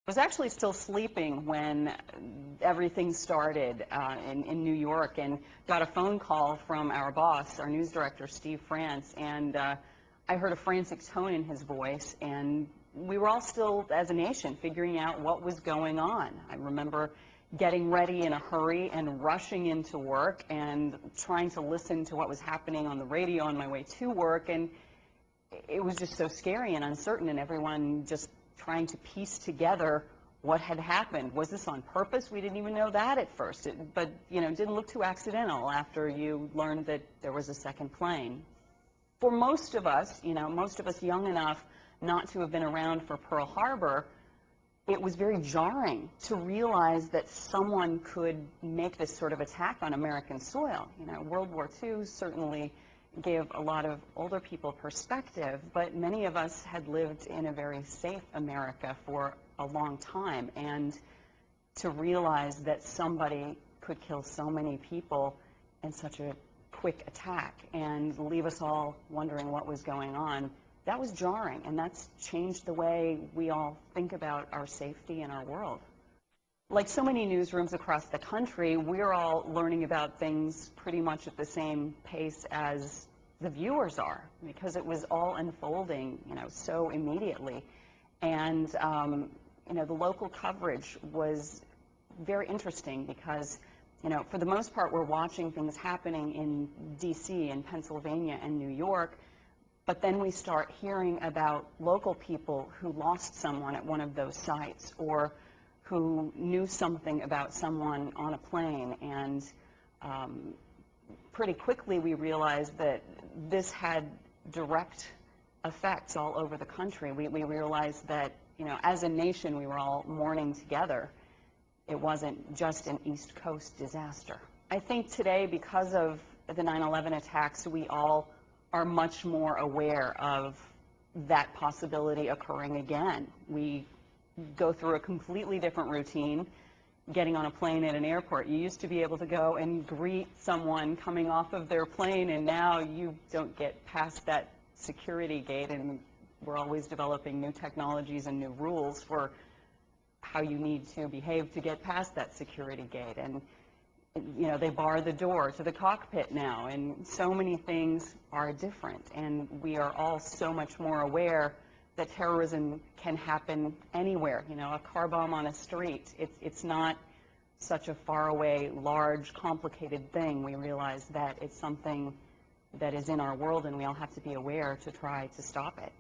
I was actually still sleeping when everything started in New York, and got a phone call from our boss, our news director, Steve France, and I heard a frantic tone in his voice, and we were all still, as a nation, figuring out what was going on. I remember getting ready in a hurry and rushing into work and trying to listen to what was happening on the radio on my way to work, and it was just so scary and uncertain, and everyone just trying to piece together what had happened. Was this on purpose? We didn't even know that at first, but you know, it didn't look too accidental after you learned that there was a second plane. For most of us, you know, most of us young enough not to have been around for Pearl Harbor, it was very jarring to realize that someone could make this sort of attack on American soil. You know, World War II certainly gave a lot of older people perspective, but many of us had lived in a very safe America for a long time, and to realize that somebody could kill so many people in such a quick attack and leave us all wondering what was going on, that was jarring, and that's changed the way we all think about our safety and our world. Like so many newsrooms across the country, we're all learning about things pretty much at the same pace as the viewers are, because it was all unfolding, you know, so immediately. And, you know, the local coverage was very interesting because, you know, for the most part, we're watching things happening in D.C. and Pennsylvania and New York, but then we start hearing about local people who lost someone at one of those sites, or who knew something about someone on a plane, and pretty quickly we realized that this had direct effects all over the country. We realized that, you know, as a nation, we were all mourning together. It wasn't just an East Coast disaster. I think today, because of the 9/11 attacks, we all are much more aware of that possibility occurring again. We go through a completely different routine getting on a plane at an airport. You used to be able to go and greet someone coming off of their plane, and now you don't get past that security gate, and we're always developing new technologies and new rules for how you need to behave to get past that security gate. And you know, they bar the door to the cockpit now, and so many things are different, and we are all so much more aware that terrorism can happen anywhere. You know, a car bomb on a street, it's not such a faraway, large, complicated thing. We realize that it's something that is in our world, and we all have to be aware to try to stop it.